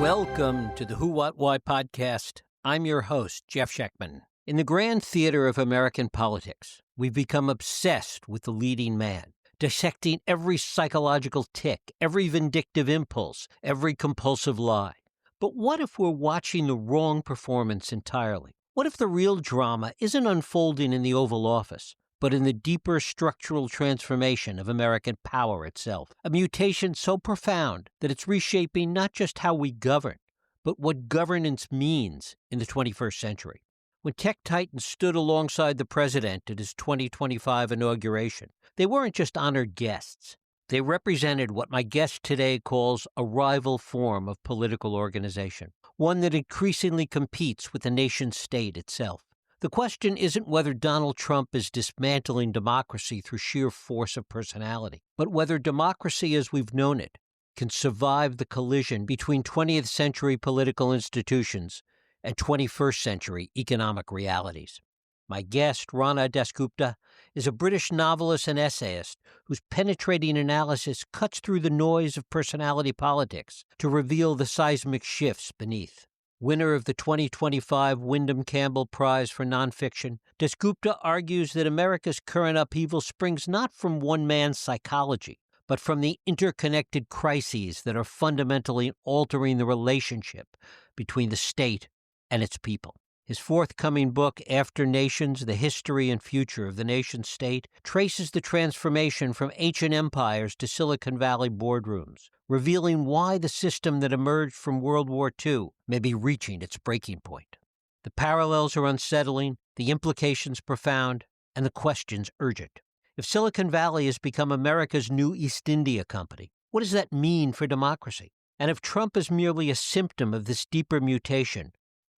Welcome to the Who, What, Why podcast. I'm your host, Jeff Schechtman. In the grand theater of American politics, we've become obsessed with the leading man, dissecting every psychological tic, every vindictive impulse, every compulsive lie. But what if we're watching the wrong performance entirely? What if the real drama isn't unfolding in the Oval Office, but in the deeper structural transformation of American power itself, a mutation so profound that it's reshaping not just how we govern, but what governance means in the 21st century? When tech titans stood alongside the president at his 2025 inauguration, they weren't just honored guests. They represented what my guest today calls a rival form of political organization, one that increasingly competes with the nation-state itself. The question isn't whether Donald Trump is dismantling democracy through sheer force of personality, but whether democracy as we've known it can survive the collision between 20th century political institutions and 21st century economic realities. My guest, Rana Dasgupta, is a British novelist and essayist whose penetrating analysis cuts through the noise of personality politics to reveal the seismic shifts beneath. Winner of the 2025 Wyndham Campbell Prize for Nonfiction, Dasgupta argues that America's current upheaval springs not from one man's psychology, but from the interconnected crises that are fundamentally altering the relationship between the state and its people. His forthcoming book, After Nations, The History and Future of the Nation-State, traces the transformation from ancient empires to Silicon Valley boardrooms, revealing why the system that emerged from World War II may be reaching its breaking point. The parallels are unsettling, the implications profound, and the questions urgent. If Silicon Valley has become America's new East India Company, what does that mean for democracy? And if Trump is merely a symptom of this deeper mutation,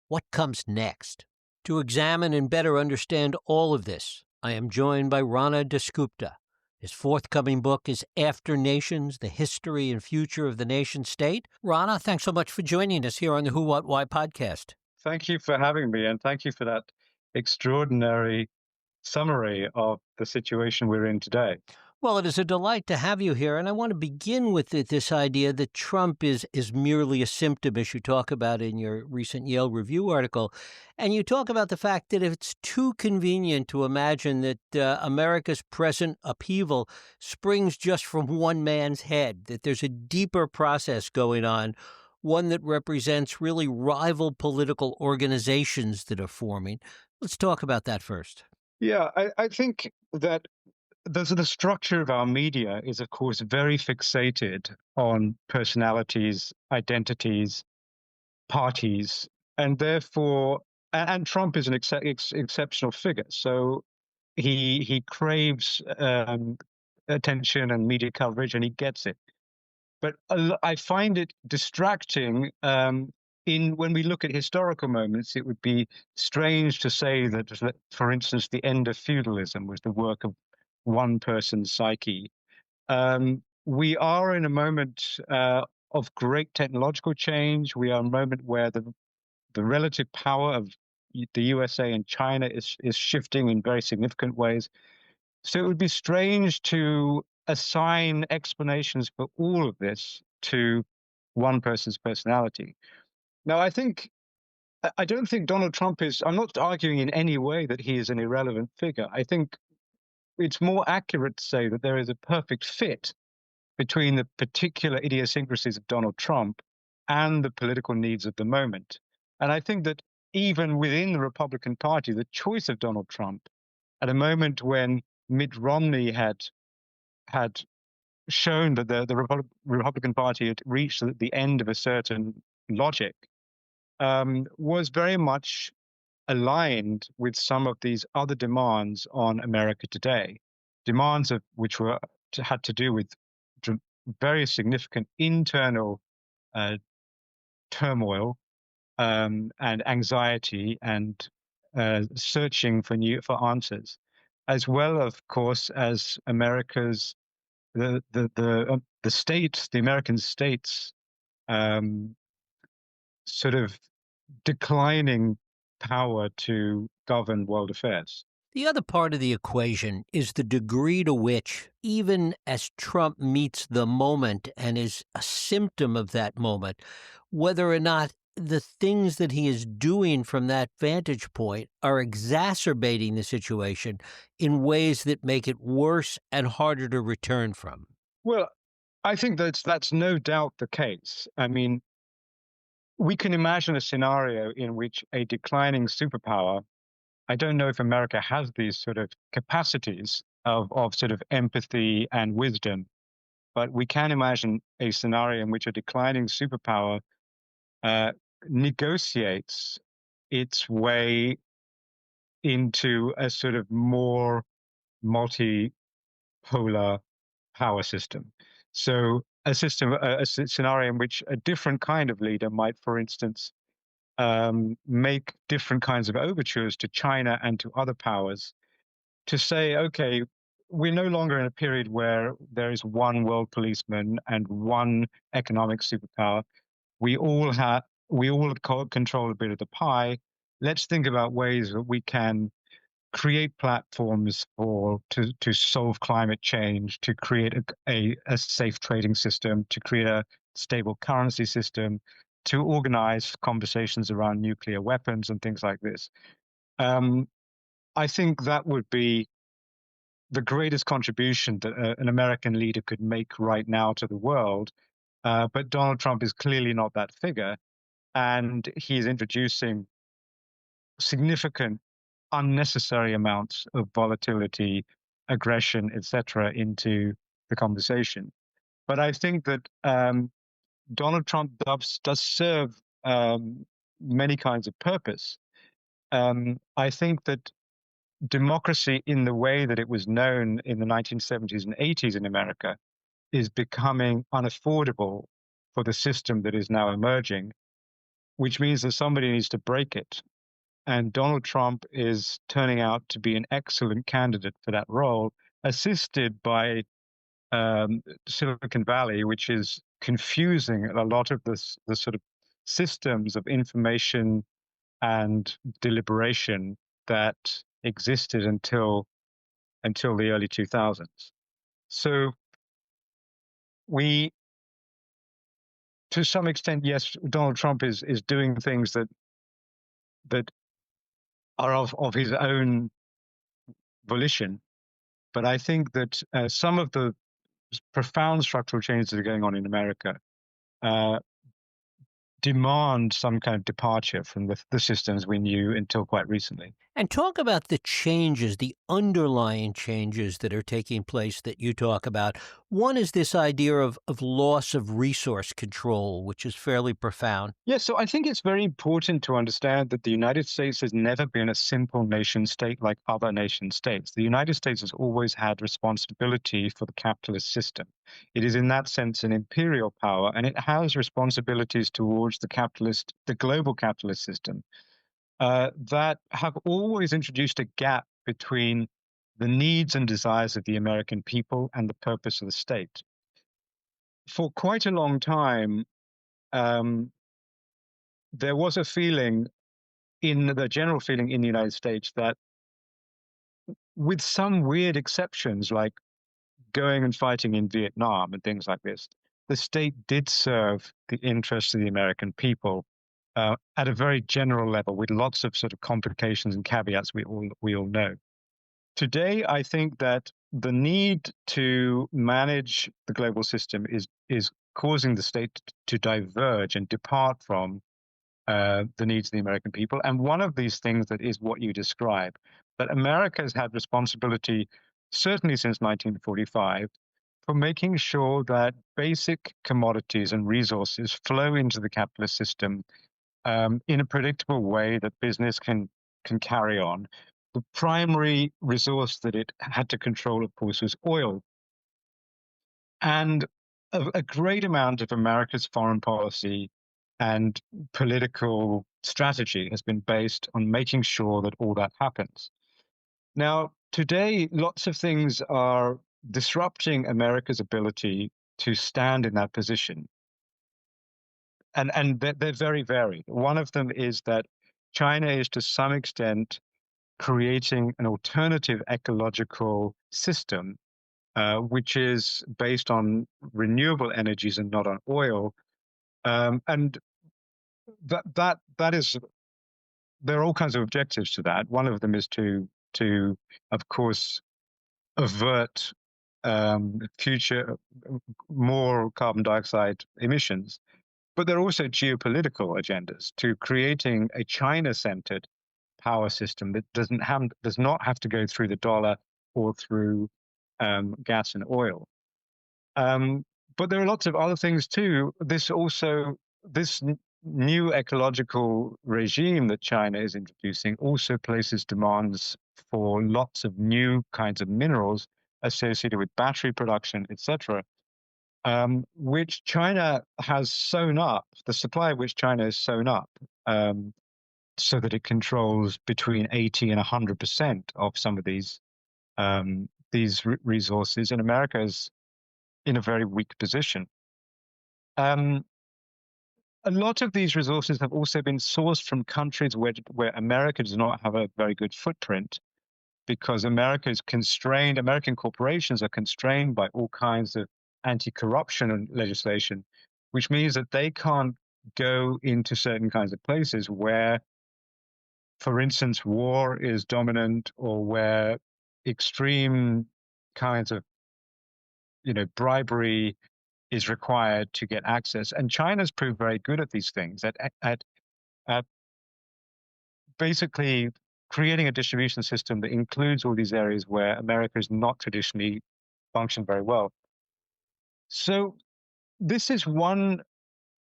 what comes next? To examine and better understand all of this, I am joined by Rana Dasgupta. His forthcoming book is After Nations, The History and Future of the Nation-State. Rana, thanks so much for joining us here on the Who, What, Why podcast. Thank you for having me, and thank you for that extraordinary summary of the situation we're in today. Well, it is a delight to have you here, and I want to begin with this idea that Trump is merely a symptom, as you talk about in your recent Yale Review article. And you talk about the fact that it's too convenient to imagine that America's present upheaval springs just from one man's head, that there's a deeper process going on, one that represents really rival political organizations that are forming. Let's talk about that first. Yeah, I think that the structure of our media is, of course, very fixated on personalities, identities, parties, and therefore, and Trump is an exceptional figure. So he craves attention and media coverage, and he gets it. But I find it distracting. When we look at historical moments, it would be strange to say that, for instance, the end of feudalism was the work of one person's psyche. We are in a moment of great technological change. We are in a moment where the relative power of the USA and China is shifting in very significant ways. So it would be strange to assign explanations for all of this to one person's personality. Now, I don't think Donald Trump I'm not arguing in any way that he is an irrelevant figure. I think it's more accurate to say that there is a perfect fit between the particular idiosyncrasies of Donald Trump and the political needs of the moment. And I think that even within the Republican Party, the choice of Donald Trump at a moment when Mitt Romney had shown that the Republican Party had reached the end of a certain logic, was very much aligned with some of these other demands on America today, demands of which had to do with very significant internal turmoil and anxiety and searching for answers, as well, of course, as America's the states, the American states, sort of declining power to govern world affairs. The other part of the equation is the degree to which, even as Trump meets the moment and is a symptom of that moment, whether or not the things that he is doing from that vantage point are exacerbating the situation in ways that make it worse and harder to return from. Well, I think that's no doubt the case. I mean, we can imagine a scenario in which a declining superpower, I don't know if America has these sort of capacities of sort of empathy and wisdom, but we can imagine a scenario in which a declining superpower uh, negotiates its way into a sort of more multipolar power system. So a system, scenario in which a different kind of leader might, for instance, make different kinds of overtures to China and to other powers to say, okay, we're no longer in a period where there is one world policeman and one economic superpower. We all have we all control a bit of the pie. Let's think about ways that we can create platforms for to solve climate change, to create a safe trading system, to create a stable currency system, to organize conversations around nuclear weapons and things like this. Um, I think that would be the greatest contribution that an American leader could make right now to the world. But Donald Trump is clearly not that figure, and he's introducing significant unnecessary amounts of volatility, aggression, etc., into the conversation. But I think that Donald Trump does serve many kinds of purpose. I think that democracy, in the way that it was known in the 1970s and 80s in America, is becoming unaffordable for the system that is now emerging, which means that somebody needs to break it. And Donald Trump is turning out to be an excellent candidate for that role, assisted by Silicon Valley, which is confusing a lot of the sort of systems of information and deliberation that existed until the early 2000s. So we, to some extent, yes, Donald Trump is doing things that are of his own volition. But I think that some of the profound structural changes that are going on in America uh, demand some kind of departure from the systems we knew until quite recently. And talk about the changes, the underlying changes that are taking place that you talk about. One is this idea of loss of resource control, which is fairly profound. Yeah, so I think it's very important to understand that the United States has never been a simple nation state like other nation states. The United States has always had responsibility for the capitalist system. It is, in that sense, an imperial power, and it has responsibilities towards the global capitalist system, that have always introduced a gap between the needs and desires of the American people and the purpose of the state. For quite a long time, um, there was a feeling in the general feeling in the United States that, with some weird exceptions, like going and fighting in Vietnam and things like this, the state did serve the interests of the American people at a very general level, with lots of sort of complications and caveats we all know. Today, I think that the need to manage the global system is causing the state to diverge and depart from the needs of the American people. And one of these things that is what you describe, that America has had responsibility, certainly since 1945, for making sure that basic commodities and resources flow into the capitalist system in a predictable way that business can carry on. The primary resource that it had to control, of course, was oil. And a great amount of America's foreign policy and political strategy has been based on making sure that all that happens. Now, today, lots of things are disrupting America's ability to stand in that position. And they're very varied. One of them is that China is, to some extent, creating an alternative ecological system, which is based on renewable energies and not on oil. And that is, there are all kinds of objectives to that. One of them is to of course avert future more carbon dioxide emissions. But there are also geopolitical agendas to creating a China-centered power system that does not have to go through the dollar or through gas and oil. Um, but there are lots of other things too. This new ecological regime that China is introducing also places demands for lots of new kinds of minerals associated with battery production, etc., which China has sewn up, the supply of which China has sewn up, um, so that it controls between 80 and 100% of some of these resources, and America is in a very weak position. Um, a lot of these resources have also been sourced from countries where America does not have a very good footprint, because America is constrained, American corporations are constrained by all kinds of anti-corruption legislation, which means that they can't go into certain kinds of places where, for instance, war is dominant, or where extreme kinds of, bribery is required to get access. And China's proved very good at these things, at basically creating a distribution system that includes all these areas where America has not traditionally functioned very well. So this is one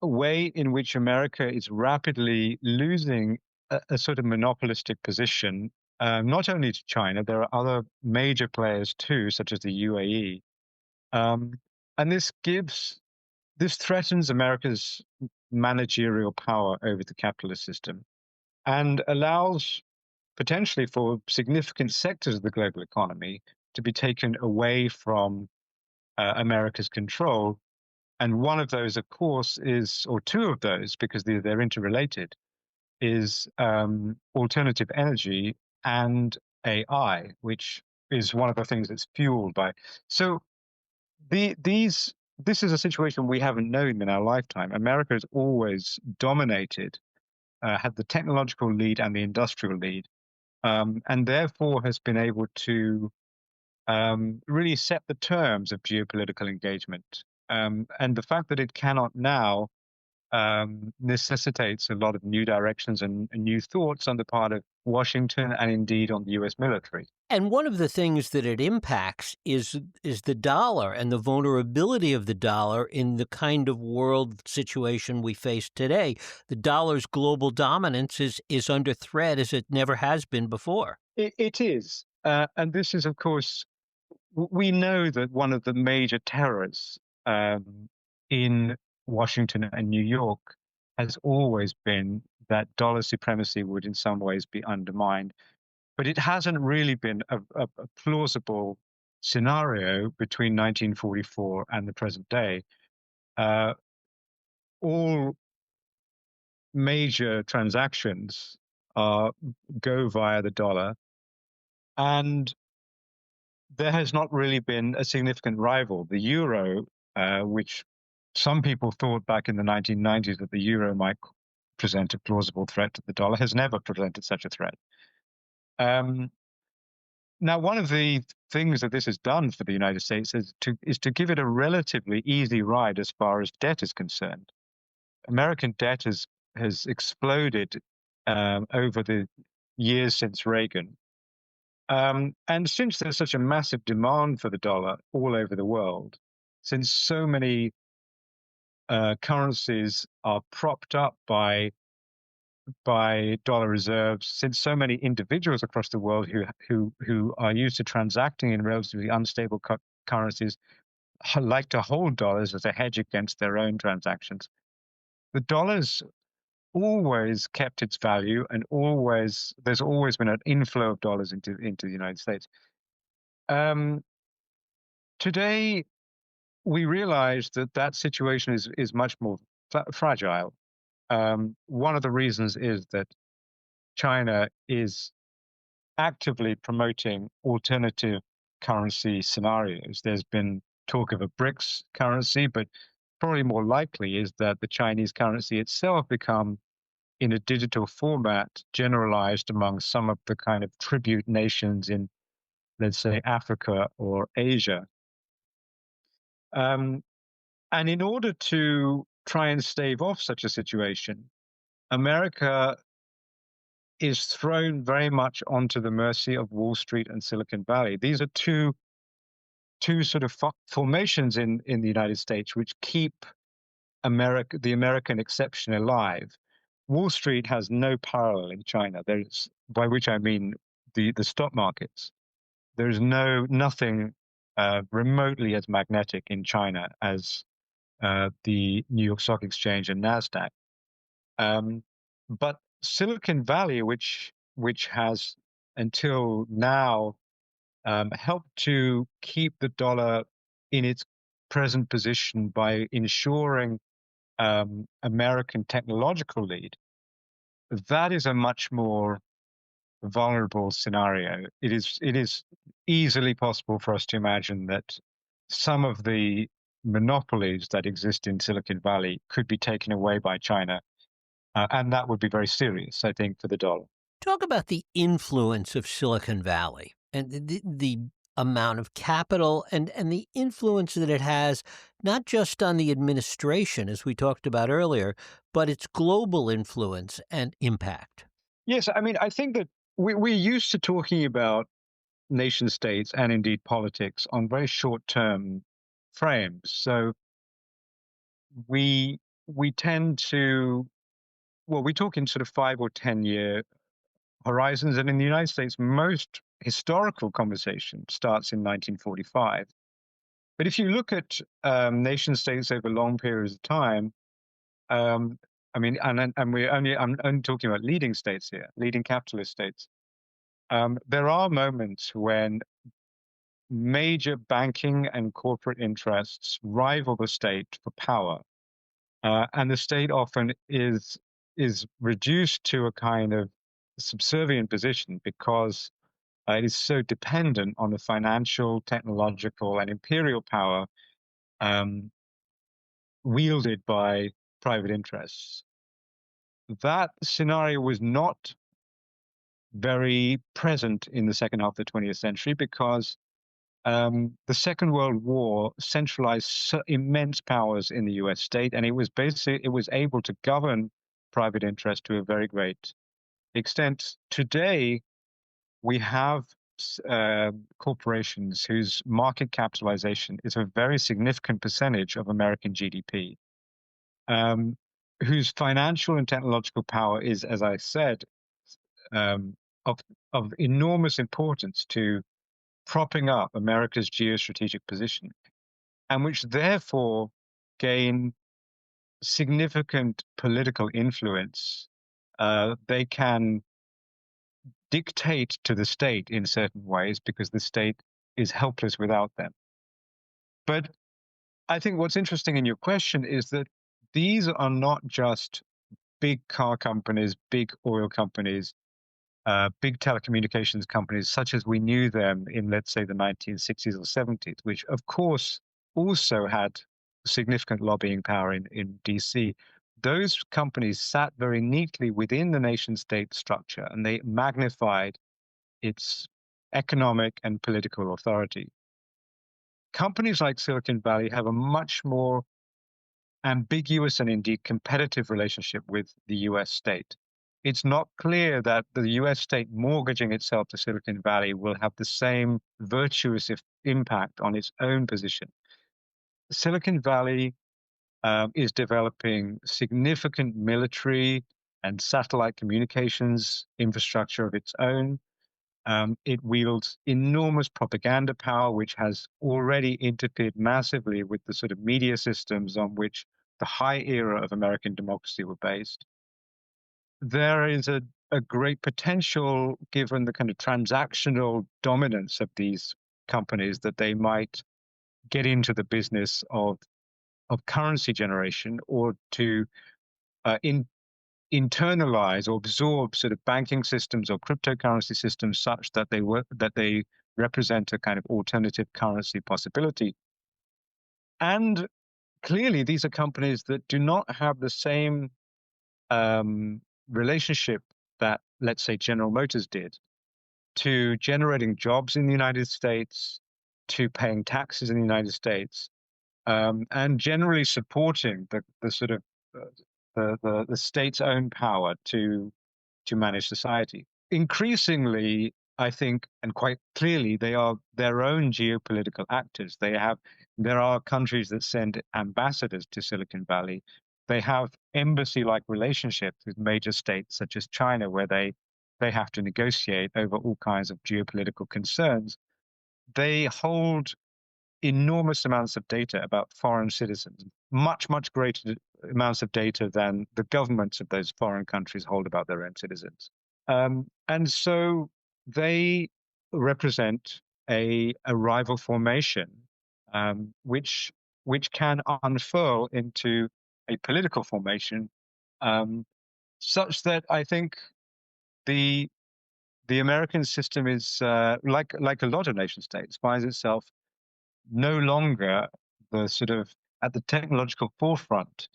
way in which America is rapidly losing a sort of monopolistic position, not only to China. There are other major players too, such as the UAE. Um, and this threatens America's managerial power over the capitalist system, and allows potentially for significant sectors of the global economy to be taken away from America's control. And one of those, of course, or two of those, because they're interrelated, is alternative energy and AI, which is one of the things that's fueled by. So this is a situation we haven't known in our lifetime. America has always dominated, had the technological lead and the industrial lead, and therefore has been able to really set the terms of geopolitical engagement. And the fact that it cannot now necessitates a lot of new directions and new thoughts on the part of Washington, and indeed on the US military. And one of the things that it impacts is the dollar and the vulnerability of the dollar in the kind of world situation we face today. The dollar's global dominance is under threat as it never has been before. It is. And this is, of course, we know that one of the major terrors in Washington and New York has always been that dollar supremacy would in some ways be undermined. But it hasn't really been a plausible scenario between 1944 and the present day. All major transactions go via the dollar, and there has not really been a significant rival. The euro, which some people thought back in the 1990s that the euro might present a plausible threat to the dollar, has never presented such a threat. Now, one of the things that this has done for the United States is to give it a relatively easy ride as far as debt is concerned. American debt has exploded over the years since Reagan. And since there's such a massive demand for the dollar all over the world, since so many currencies are propped up by dollar reserves, since so many individuals across the world who are used to transacting in relatively unstable currencies like to hold dollars as a hedge against their own transactions, the dollar's always kept its value, and there's always been an inflow of dollars into the United States. Today, we realize that situation is much more fragile. One of the reasons is that China is actively promoting alternative currency scenarios. There's been talk of a BRICS currency, but probably more likely is that the Chinese currency itself become, in a digital format, generalized among some of the kind of tribute nations in, let's say, Africa or Asia. Um, and in order to try and stave off such a situation, America is thrown very much onto the mercy of Wall Street and Silicon Valley. These are two sort of formations in the United States which keep the American exception alive. Wall Street has no parallel in China. There's, by which I mean the stock markets. There's nothing remotely as magnetic in China as the New York Stock Exchange and Nasdaq. But Silicon Valley, which has until now helped to keep the dollar in its present position by ensuring American technological lead, that is a much more vulnerable scenario. It is easily possible for us to imagine that some of the monopolies that exist in Silicon Valley could be taken away by China, and that would be very serious, I think, for the dollar. Talk about the influence of Silicon Valley and the amount of capital and the influence that it has, not just on the administration, as we talked about earlier, but its global influence and impact. Yes, I mean, I think that we're used to talking about nation states and indeed politics on very short-term frames. So we tend to, well, we talk in sort of 5 or 10 year horizons, and in the United States, most historical conversation starts in 1945. But if you look at nation states over long periods of time, um, I mean, I'm only talking about leading states here, leading capitalist states. There are moments when major banking and corporate interests rival the state for power, and the state often is reduced to a kind of subservient position because it is so dependent on the financial, technological, and imperial power um, wielded by private interests. That scenario was not very present in the second half of the 20th century because the Second World War centralized immense powers in the U.S. state, and it was able to govern private interest to a very great extent. Today, we have corporations whose market capitalization is a very significant percentage of American GDP, um, whose financial and technological power is, as I said, um, of enormous importance to propping up America's geostrategic position, and which therefore gain significant political influence. They can dictate to the state in certain ways because the state is helpless without them. But I think what's interesting in your question is that these are not just big car companies, big oil companies, big telecommunications companies, such as we knew them in, let's say, the 1960s or 70s, which of course also had significant lobbying power in DC. Those companies sat very neatly within the nation state structure and they magnified its economic and political authority. Companies like Silicon Valley have a much more ambiguous and indeed competitive relationship with the US state. It's not clear that the US state mortgaging itself to Silicon Valley will have the same virtuous impact on its own position. Silicon Valley is developing significant military and satellite communications infrastructure of its own. It wields enormous propaganda power, which has already interfered massively with the sort of media systems on which the high era of American democracy were based. There is a great potential, given the kind of transactional dominance of these companies, that they might get into the business of currency generation or to internalize or absorb sort of banking systems or cryptocurrency systems such that they represent a kind of alternative currency possibility. And clearly, these are companies that do not have the same relationship that, let's say, General Motors did to generating jobs in the United States, to paying taxes in the United States, and generally supporting the sort of the state's own power to manage society. Increasingly, I think, and quite clearly, they are their own geopolitical actors. There are countries that send ambassadors to Silicon Valley. They have embassy-like relationships with major states such as China, where they have to negotiate over all kinds of geopolitical concerns. They hold enormous amounts of data about foreign citizens, much, much greater amounts of data than the governments of those foreign countries hold about their own citizens. And so they represent a rival formation, which can unfurl into a political formation, um, such that I think the the American system is like a lot of nation states finds itself no longer the sort of at the technological forefront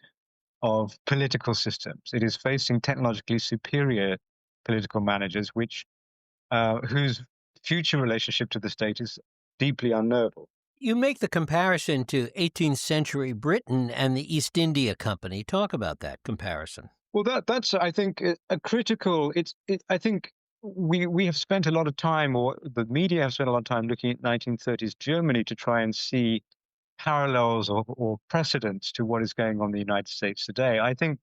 of political systems. It is facing technologically superior political managers, whose future relationship to the state is deeply unknowable. You make the comparison to 18th century Britain and the East India Company. Talk about that comparison. Well, that's I think a critical. I think we have spent a lot of time, or the media have spent a lot of time, looking at 1930s Germany to try and see parallels or precedents to what is going on in the United States today. I think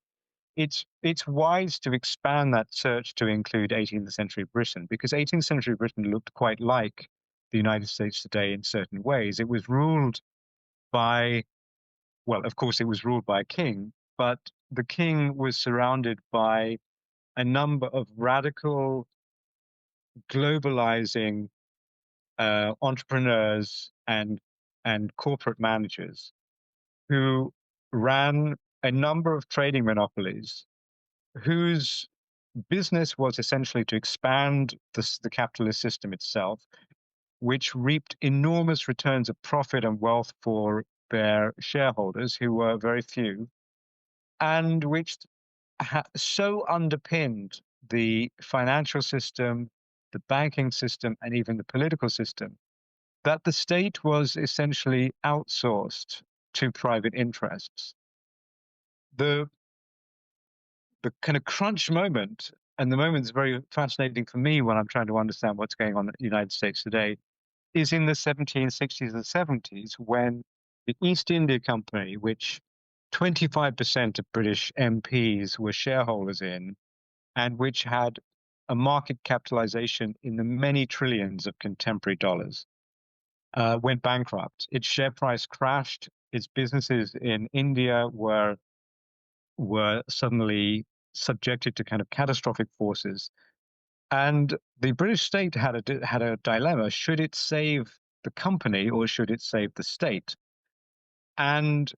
it's wise to expand that search to include 18th century Britain, because 18th century Britain looked quite like the United States today in certain ways. It was ruled by, well, of course, it was ruled by a king, but the king was surrounded by a number of radical, globalizing entrepreneurs and corporate managers who ran a number of trading monopolies whose business was essentially to expand the capitalist system itself, which reaped enormous returns of profit and wealth for their shareholders, who were very few, and which so underpinned the financial system, the banking system, and even the political system that the state was essentially outsourced to private interests. The the kind of crunch moment, and the moment that's very fascinating for me when I'm trying to understand what's going on in the United States today, is in the 1760s and 70s, when the East India Company, which 25% of British MPs were shareholders in, and which had a market capitalization in the many trillions of contemporary dollars, went bankrupt. Its share price crashed. Its businesses in India were suddenly subjected to kind of catastrophic forces. And the British state had a dilemma: should it save the company or should it save the state? And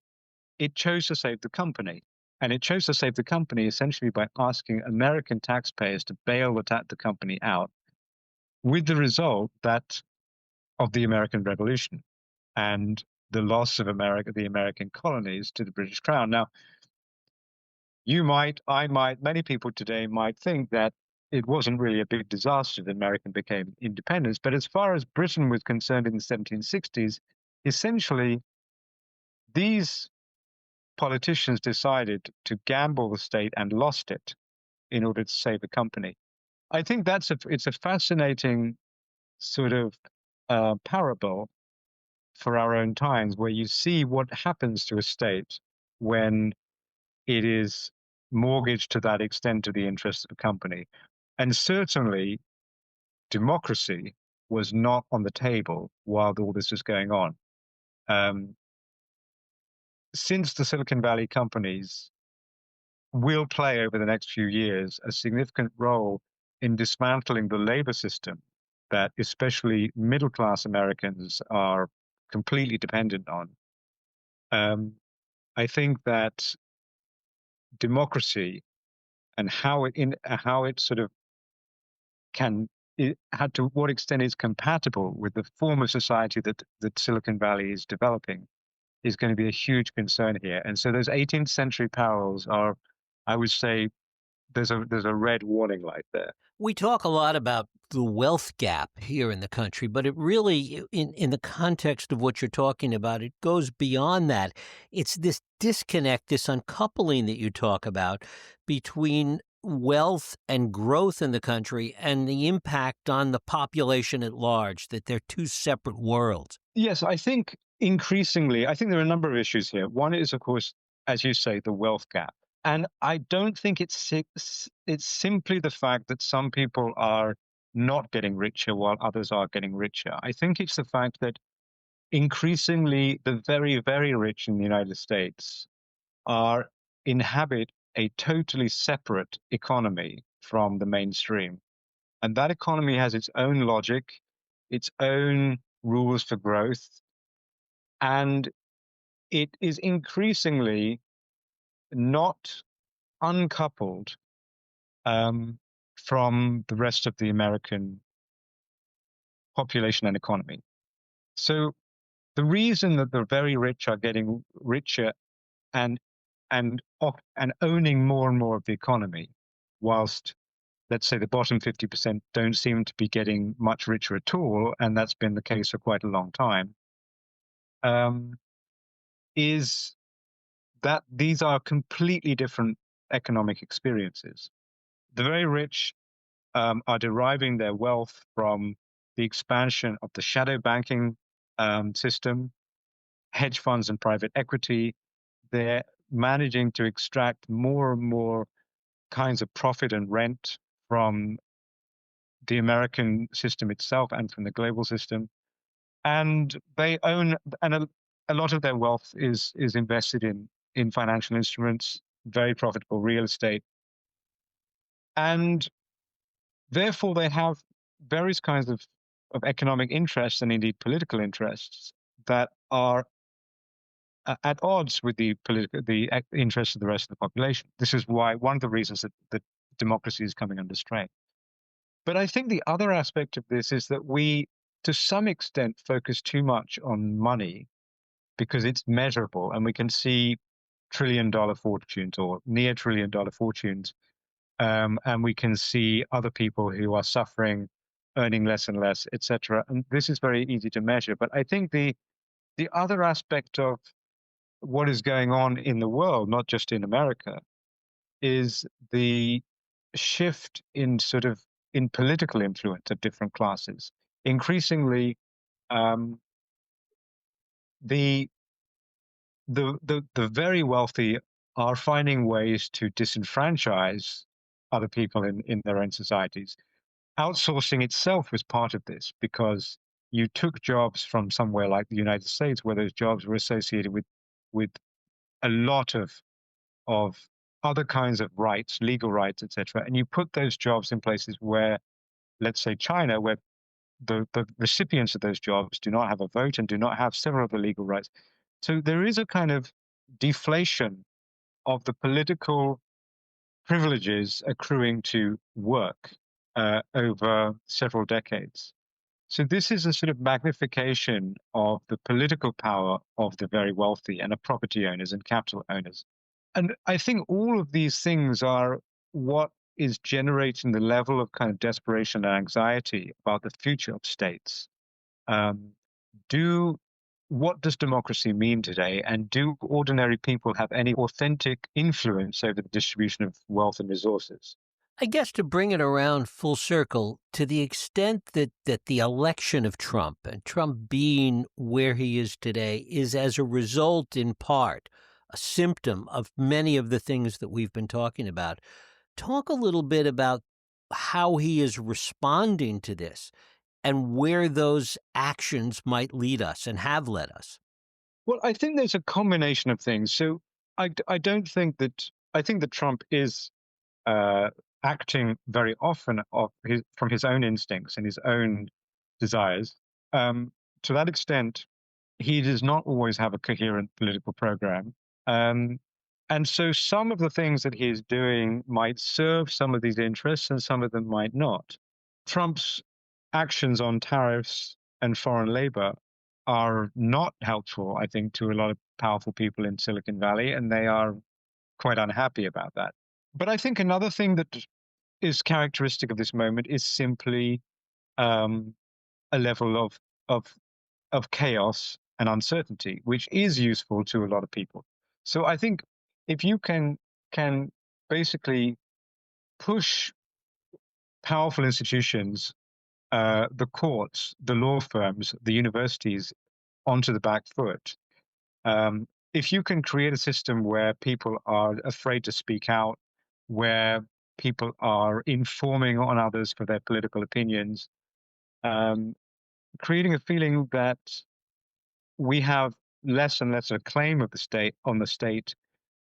it chose to save the company. And it chose to save the company essentially by asking American taxpayers to bail the company out, with the result that of the American Revolution and the loss of the American colonies to the British Crown. Now, I might, many people today might think that it wasn't really a big disaster that America became independent. But as far as Britain was concerned in the 1760s, essentially, these politicians decided to gamble the state and lost it in order to save the company. I think it's a fascinating sort of parable for our own times, where you see what happens to a state when it is mortgaged to that extent to the interests of a company. And certainly, democracy was not on the table while all this was going on. Um, since the Silicon Valley companies will play over the next few years a significant role in dismantling the labor system that especially middle class Americans are completely dependent on, um, I think that democracy and how it sort of can how to what extent is compatible with the form of society that Silicon Valley is developing is going to be a huge concern here. And so those 18th century parallels are, I would say, there's a red warning light there. We talk a lot about the wealth gap here in the country, but it really, in the context of what you're talking about, it goes beyond that. It's this disconnect, this uncoupling that you talk about between wealth and growth in the country and the impact on the population at large, that they're two separate worlds. Yes, I think increasingly, I think there are a number of issues here. One is, of course, as you say, the wealth gap. And I don't think it's simply the fact that some people are not getting richer while others are getting richer. I think it's the fact that increasingly the very, very rich in the United States are inhabit a totally separate economy from the mainstream. And that economy has its own logic, its own rules for growth, and it is increasingly not uncoupled um, from the rest of the American population and economy. So the reason that the very rich are getting richer and and owning more and more of the economy, whilst let's say the bottom 50% don't seem to be getting much richer at all, and that's been the case for quite a long time, um, is that these are completely different economic experiences. The very rich are deriving their wealth from the expansion of the shadow banking system, hedge funds and private equity. They're managing to extract more and more kinds of profit and rent from the American system itself and from the global system. And they own, and a lot of their wealth is invested in financial instruments, very profitable real estate, and therefore they have various kinds of economic interests and indeed political interests that are at odds with the political interests of the rest of the population. This is why one of the reasons that democracy is coming under strain. But I think the other aspect of this is that we, to some extent, focus too much on money because it's measurable and we can see trillion-dollar fortunes or near trillion-dollar fortunes, and we can see other people who are suffering, earning less and less, etc. And this is very easy to measure. But I think the other aspect of what is going on in the world, not just in America, is the shift in sort of in political influence of different classes. Increasingly, um, the the very wealthy are finding ways to disenfranchise other people in their own societies. Outsourcing itself was part of this because you took jobs from somewhere like the United States, where those jobs were associated with a lot of other kinds of rights, legal rights, etc., and you put those jobs in places where, let's say, China, where the recipients of those jobs do not have a vote and do not have several of the legal rights. So there is a kind of deflation of the political privileges accruing to work over several decades. So this is a sort of magnification of the political power of the very wealthy and of property owners and capital owners. And I think all of these things are what is generating the level of kind of desperation and anxiety about the future of states. Um, do what does democracy mean today, and do ordinary people have any authentic influence over the distribution of wealth and resources? I guess to bring it around full circle, to the extent that the election of Trump and Trump being where he is today is as a result, in part, a symptom of many of the things that we've been talking about. Talk a little bit about how he is responding to this and where those actions might lead us and have led us. Well, I think there's a combination of things. So I don't think that I think that Trump is uh, acting very often from his own instincts and his own desires. To that extent, he does not always have a coherent political program. Um, And so some of the things that he's doing might serve some of these interests and some of them might not. Trump's actions on tariffs and foreign labor are not helpful, I think, to a lot of powerful people in Silicon Valley, and they are quite unhappy about that. But I think another thing that is characteristic of this moment is simply um, a level of of chaos and uncertainty, which is useful to a lot of people. So I think if you can basically push powerful institutions, the courts, the law firms, the universities onto the back foot, um, if you can create a system where people are afraid to speak out, where people are informing on others for their political opinions, um, creating a feeling that we have less and less a claim of the state on the state.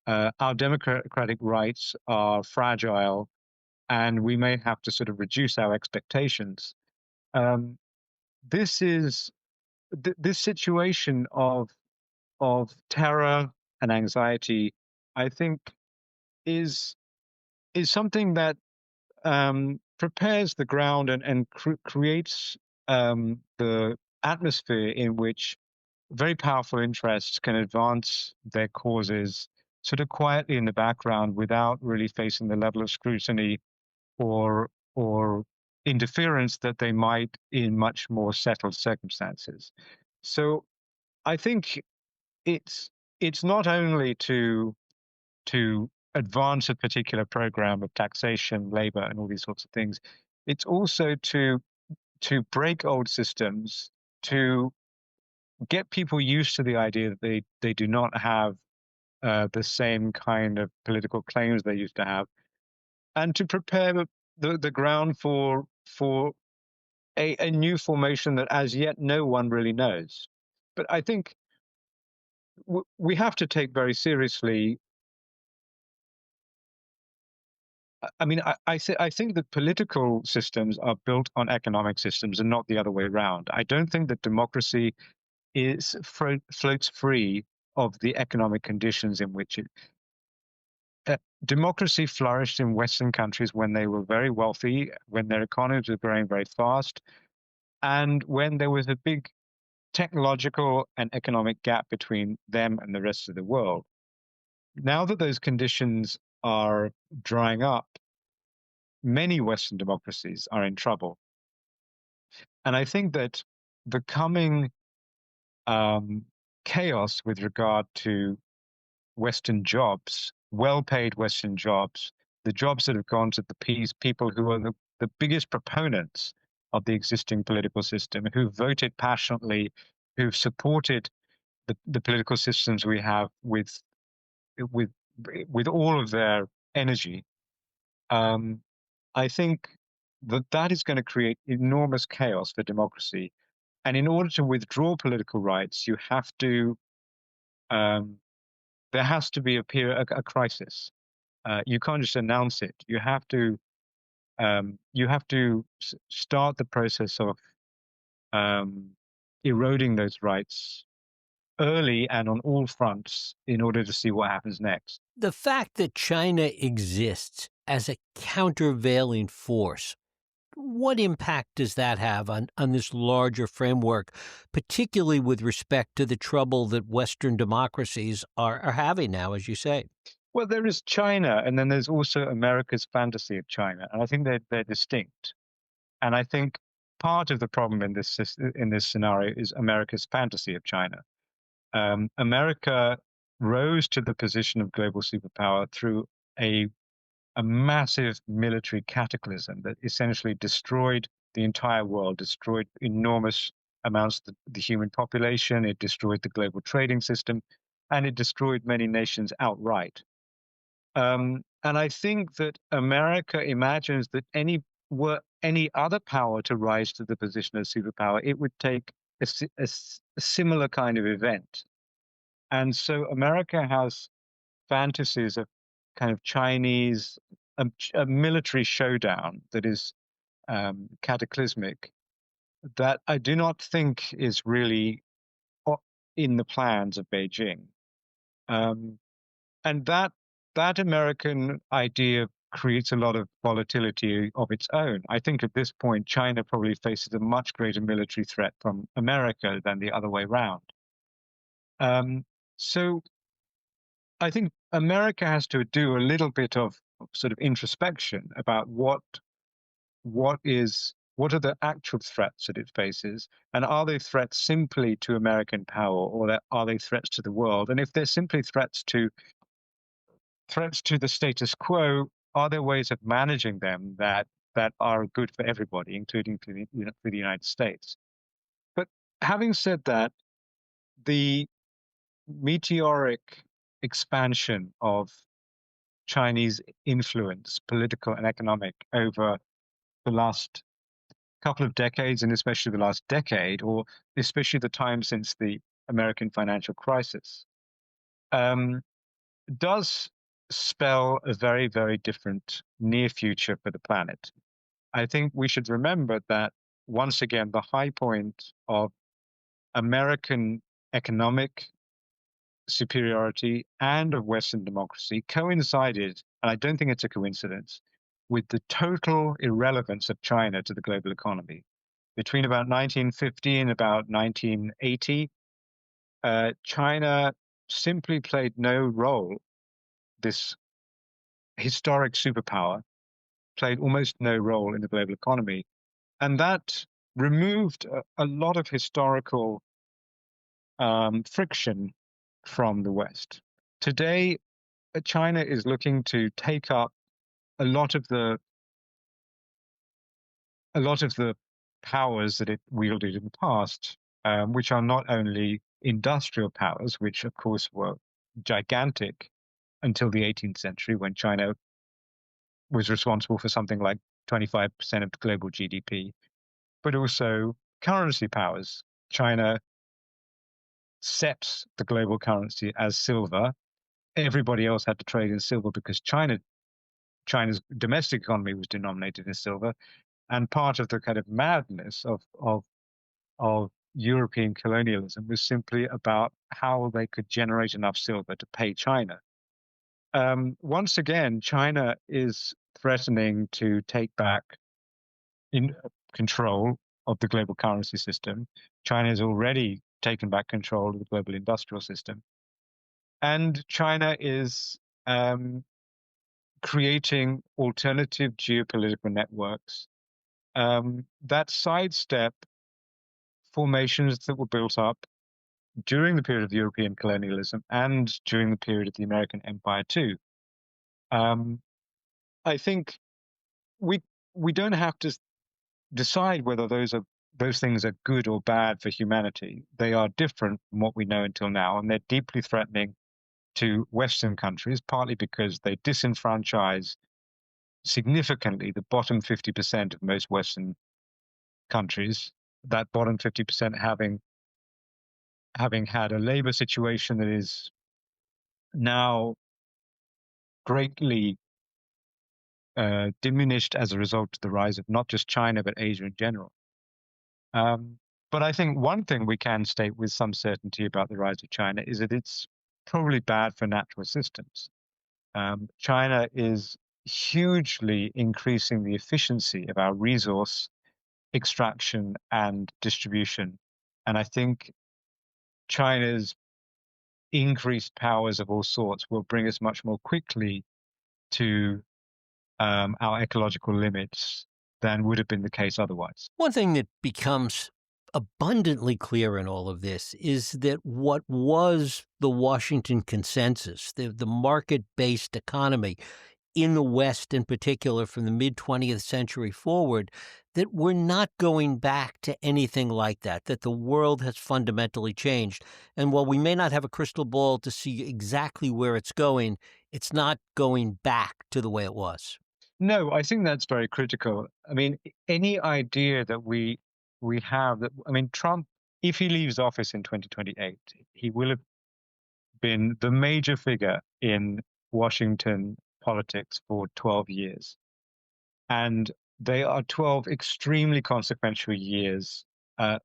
Our democratic rights are fragile, and we may have to sort of reduce our expectations. Um, this is this situation of terror and anxiety, I think, is is something that prepares the ground and creates the atmosphere in which very powerful interests can advance their causes sort of quietly in the background without really facing the level of scrutiny or interference that they might in much more settled circumstances. So I think it's it's not only to advance a particular program of taxation, labor, and all these sorts of things. It's also to break old systems, to get people used to the idea that they do not have the same kind of political claims they used to have, and to prepare the ground for a new formation that as yet no one really knows. But I think we have to take very seriously. I mean, I think that political systems are built on economic systems and not the other way around. I don't think that democracy floats free of the economic conditions in which it. Democracy flourished in Western countries when they were very wealthy, when their economies were growing very fast, and when there was a big technological and economic gap between them and the rest of the world. Now that those conditions are drying up, many Western democracies are in trouble. And I think that the coming um, chaos with regard to Western jobs, well-paid Western jobs, the jobs that have gone to the people who are the biggest proponents of the existing political system, who voted passionately, who've supported the political systems we have with with all of their energy. Um, I think that that is going to create enormous chaos for democracy. And in order to withdraw political rights, you have to um, there has to be a crisis. You can't just announce it. You have to start the process of um, eroding those rights early and on all fronts in order to see what happens next. The fact that China exists as a countervailing force, what impact does that have on this larger framework, particularly with respect to the trouble that Western democracies are having now, as you say? Well, there is China, and then there's also America's fantasy of China, and I think they're distinct. And I think part of the problem in this scenario is America's fantasy of China. America rose to the position of global superpower through a a massive military cataclysm that essentially destroyed the entire world, destroyed enormous amounts of the human population, it destroyed the global trading system, and it destroyed many nations outright. And I think that America imagines that were any other power to rise to the position of superpower, it would take a similar kind of event. And so America has fantasies of kind of Chinese, a military showdown that is cataclysmic, that I do not think is really in the plans of Beijing. Um, And that American idea creates a lot of volatility of its own. I think at this point, China probably faces a much greater military threat from America than the other way around. So I think America has to do a little bit of sort of introspection about what are the actual threats that it faces, and are they threats simply to American power, or are they threats to the world? And if they're simply threats to the status quo, are there ways of managing them that are good for everybody, including for the United States? But having said that, the meteoric expansion of Chinese influence, political and economic, over the last couple of decades, and especially the last decade, or especially the time since the American financial crisis, um, does spell a very, very different near future for the planet. I think we should remember that once again, the high point of American economic superiority and of Western democracy coincided, and I don't think it's a coincidence, with the total irrelevance of China to the global economy. Between about 1950 and about 1980, China simply played no role. This historic superpower played almost no role in the global economy. And that removed a lot of historical friction from the West. Today, China is looking to take up a lot of the powers that it wielded in the past, which are not only industrial powers, which of course were gigantic until the 18th century, when China was responsible for something like 25% of the global GDP, but also currency powers. China sets the global currency as silver. Everybody else had to trade in silver because China's domestic economy was denominated in silver. And part of the kind of madness of European colonialism was simply about how they could generate enough silver to pay China. Once again, China is threatening to take back in control of the global currency system. China has already taken back control of the global industrial system. And China is creating alternative geopolitical networks that sidestep formations that were built up during the period of European colonialism and during the period of the American Empire too. I think we we don't have to decide whether those things are good or bad for humanity. They are different from what we know until now, and they're deeply threatening to Western countries, partly because they disenfranchise significantly the bottom 50% of most Western countries, that bottom 50% having had a labor situation that is now greatly diminished as a result of the rise of not just China, but Asia in general. But I think one thing we can state with some certainty about the rise of China is that it's probably bad for natural systems. China is hugely increasing the efficiency of our resource extraction and distribution. And I think China's increased powers of all sorts will bring us much more quickly to our ecological limits than would have been the case otherwise. One thing that becomes abundantly clear in all of this is that what was the Washington consensus, the market-based economy in the West in particular from the mid-20th century forward, that we're not going back to anything like that, that the world has fundamentally changed. And while we may not have a crystal ball to see exactly where it's going, it's not going back to the way it was. No, I think that's very critical. I mean, any idea that we have that, I mean, Trump, if he leaves office in 2028, he will have been the major figure in Washington politics for 12 years. And they are 12 extremely consequential years,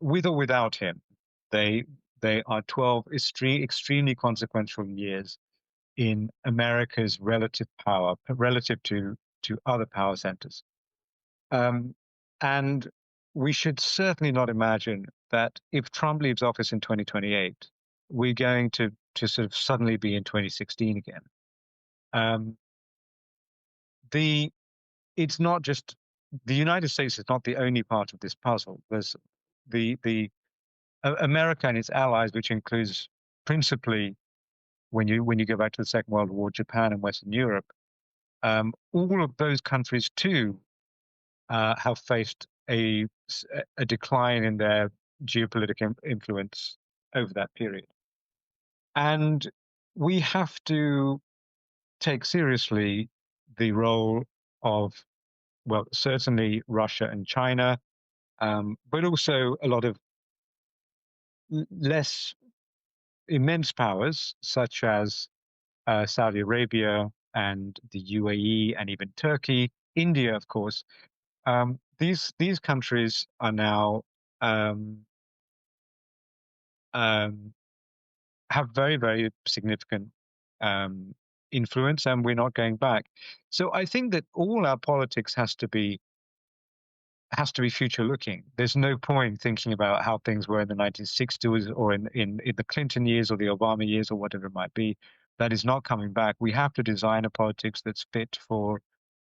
with or without him. They are 12 extremely consequential years in America's relative power relative to other power centers. Um, and we should certainly not imagine that if Trump leaves office in 2028, we're going to sort of suddenly be in 2016 again. Um, the it's not just the United States is not the only part of this puzzle. There's the America and its allies, which includes principally when you go back to the Second World War, Japan and Western Europe. All of those countries too have faced a decline in their geopolitical influence over that period. And we have to take seriously the role of, well, certainly Russia and China, but also a lot of less immense powers, such as Saudi Arabia and the UAE and even Turkey, India, of course. These countries are now um, um, have very, very significant influence, and we're not going back. So I think that all our politics has to be future looking. There's no point thinking about how things were in the 1960s or in the Clinton years or the Obama years or whatever it might be. That is not coming back. We have to design a politics that's fit for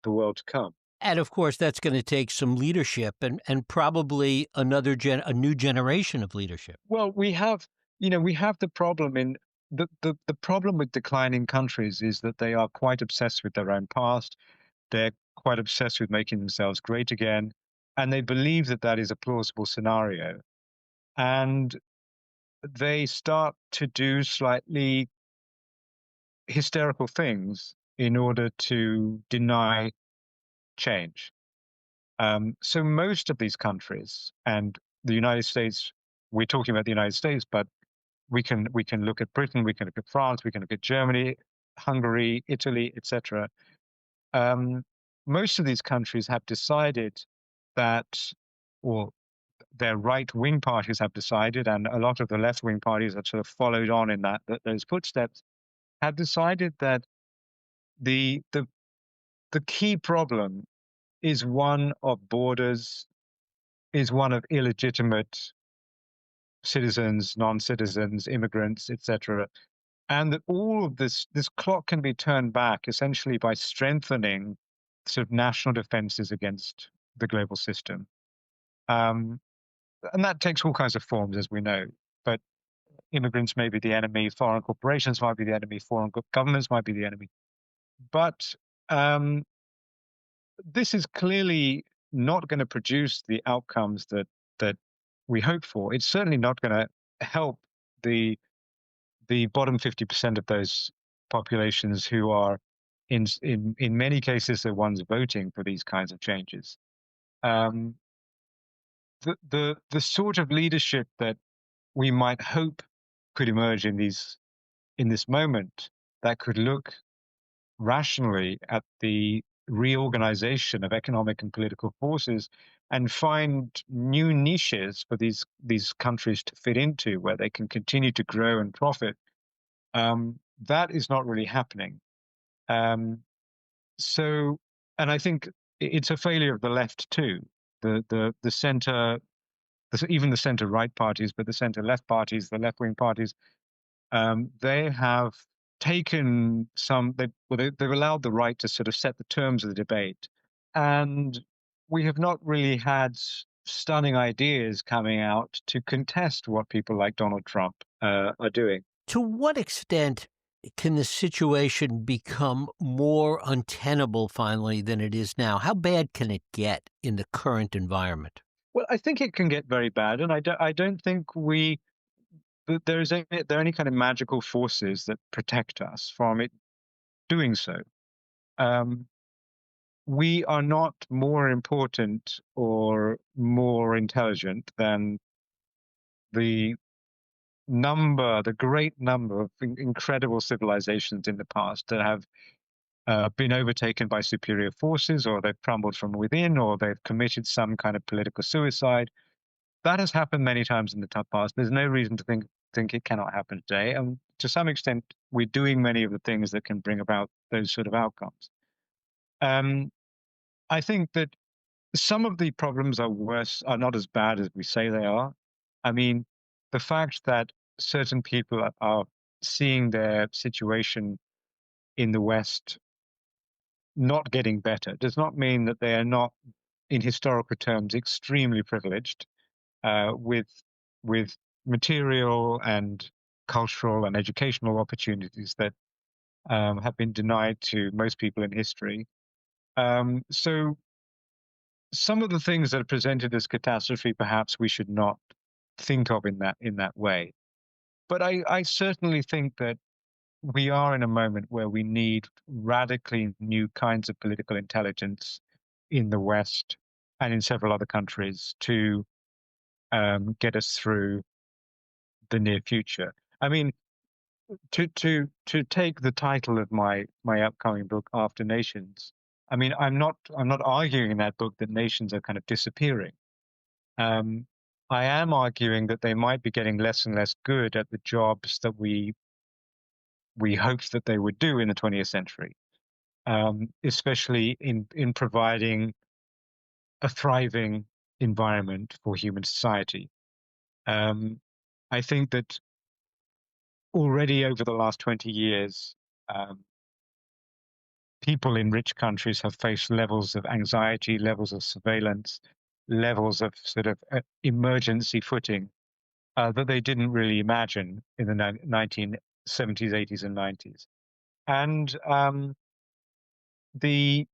the world to come. And of course, that's going to take some leadership and probably a new generation of leadership. Well, we have the problem in the problem with declining countries is that they are quite obsessed with their own past. They're quite obsessed with making themselves great again, and they believe that that is a plausible scenario. And they start to do slightly hysterical things in order to deny change. So most of these countries and the United States, we're talking about the United States, but we can look at Britain, we can look at France, we can look at Germany, Hungary, Italy, etc. Most of these countries have decided that, or their right-wing parties have decided, and a lot of the left-wing parties have sort of followed on in those footsteps, have decided that the the the key problem is one of borders, is one of illegitimate citizens, non-citizens, immigrants, etc. And that all of this clock can be turned back essentially by strengthening sort of national defenses against the global system. Um, and that takes all kinds of forms, as we know. But immigrants may be the enemy, foreign corporations might be the enemy, foreign governments might be the enemy. But um, this is clearly not going to produce the outcomes that we hope for. It's certainly not going to help the bottom 50% of those populations who are in many cases the ones voting for these kinds of changes. Um, the sort of leadership that we might hope could emerge in this moment that could look rationally at the reorganization of economic and political forces and find new niches for these countries to fit into where they can continue to grow and profit. That is not really happening. Um, so, and I think it's a failure of the left too. The center, even the center right parties, but the center left parties, the left wing parties, they have taken they've allowed the right to sort of set the terms of the debate, and we have not really had stunning ideas coming out to contest what people like Donald Trump are doing. To what extent can the situation become more untenable finally than it is now? How bad can it get in the current environment? Well, I think it can get very bad, and I don't think there are any kind of magical forces that protect us from it doing so. Um, we are not more important or more intelligent than the the great number of incredible civilizations in the past that have been overtaken by superior forces, or they've crumbled from within, or they've committed some kind of political suicide. That has happened many times in the past. There's no reason to think think it cannot happen today. And to some extent, we're doing many of the things that can bring about those sort of outcomes. Um, I think that some of the problems are not as bad as we say they are. I mean, the fact that certain people are seeing their situation in the West not getting better does not mean that they are not, in historical terms, extremely privileged with material and cultural and educational opportunities that have been denied to most people in history. So some of the things that are presented as catastrophe, perhaps we should not think of in that way. But I certainly think that we are in a moment where we need radically new kinds of political intelligence in the West and in several other countries to get us through the near future. I mean, to take the title of my upcoming book, After Nations. I mean, I'm not arguing in that book that nations are kind of disappearing. Um, I am arguing that they might be getting less and less good at the jobs that we hoped that they would do in the 20th century, especially in providing a thriving environment for human society. Um, I think that already over the last 20 years, um, people in rich countries have faced levels of anxiety, levels of surveillance, levels of sort of emergency footing that they didn't really imagine in the 1970s, 80s, and 90s. And the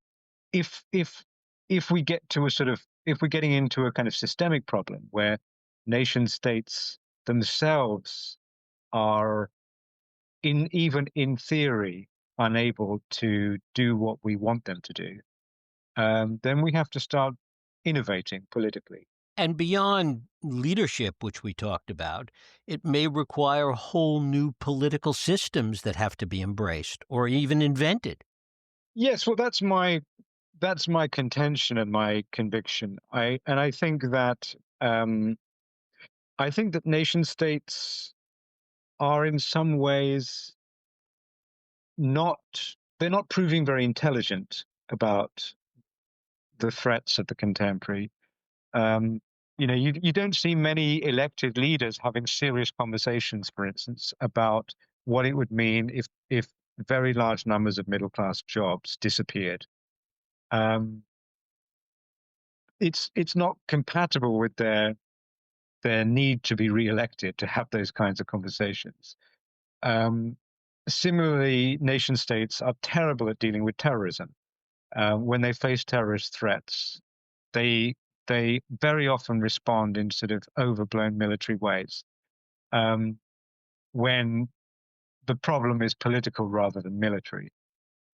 if if if we get to a sort of if we're getting into a kind of systemic problem where nation states themselves are even in theory unable to do what we want them to do, then we have to start innovating politically. And beyond leadership, which we talked about, it may require whole new political systems that have to be embraced or even invented. Yes, well, that's my contention and my conviction. Um, I think that nation states are in some ways not they're not proving very intelligent about the threats of the contemporary. Um, you don't see many elected leaders having serious conversations, for instance, about what it would mean if very large numbers of middle class jobs disappeared. Um, it's not compatible with their need to be re-elected to have those kinds of conversations. Um, Similarly, nation states are terrible at dealing with terrorism. When they face terrorist threats, they they very often respond in sort of overblown military ways. Um, when the problem is political rather than military.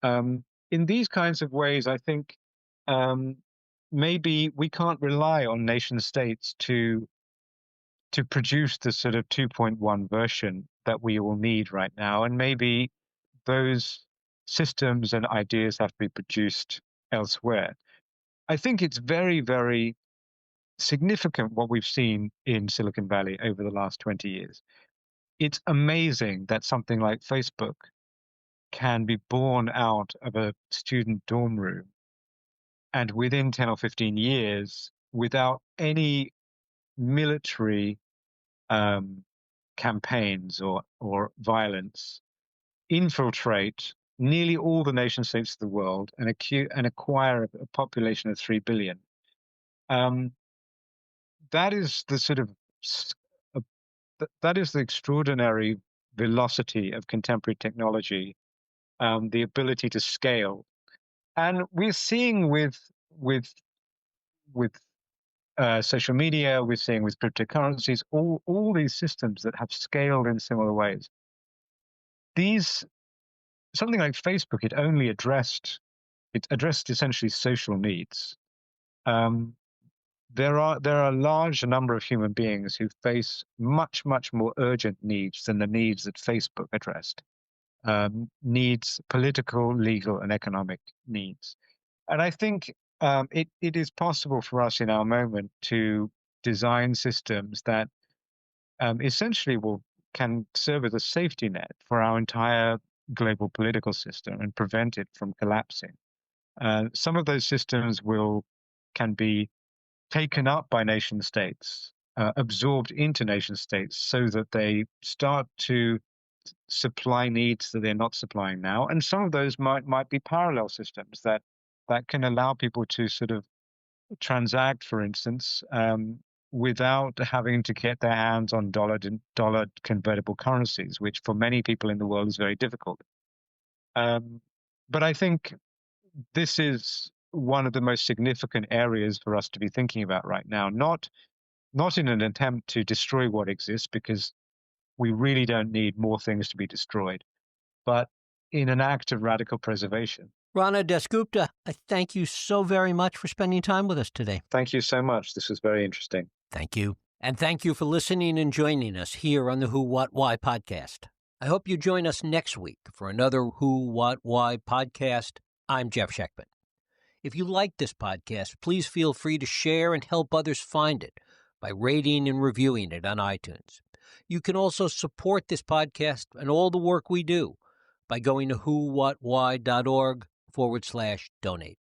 In these kinds of ways, I think um, maybe we can't rely on nation states to produce the sort of 2.1 version that we all need right now, and maybe those systems and ideas have to be produced elsewhere. I think it's very, very significant what we've seen in Silicon Valley over the last 20 years. It's amazing that something like Facebook can be born out of a student dorm room and within 10 or 15 years, without any military um, campaigns or violence, infiltrate nearly all the nation states of the world and acquire a population of 3 billion. Um, that is the sort of uh, that is the extraordinary velocity of contemporary technology, the ability to scale, and we're seeing with with social media, we're seeing with cryptocurrencies, all these systems that have scaled in similar ways. These Something like Facebook, it addressed essentially social needs. Um, there are a large number of human beings who face much more urgent needs than the needs that Facebook addressed. Needs, political, legal, and economic needs. And I think it is possible for us in our moment to design systems that essentially can serve as a safety net for our entire global political system and prevent it from collapsing. Some of those systems can be taken up by nation states, absorbed into nation states, so that they start to supply needs that they're not supplying now. And some of those might be parallel systems that can allow people to sort of transact, for instance, without having to get their hands on dollar convertible currencies, which for many people in the world is very difficult. But I think this is one of the most significant areas for us to be thinking about right now, not in an attempt to destroy what exists, because we really don't need more things to be destroyed, but in an act of radical preservation. Rana Dasgupta, I thank you so very much for spending time with us today. Thank you so much. This was very interesting. Thank you. And thank you for listening and joining us here on the Who, What, Why podcast. I hope you join us next week for another Who, What, Why podcast. I'm Jeff Sheckman. If you like this podcast, please feel free to share and help others find it by rating and reviewing it on iTunes. You can also support this podcast and all the work we do by going to whowhatwhy.org/donate.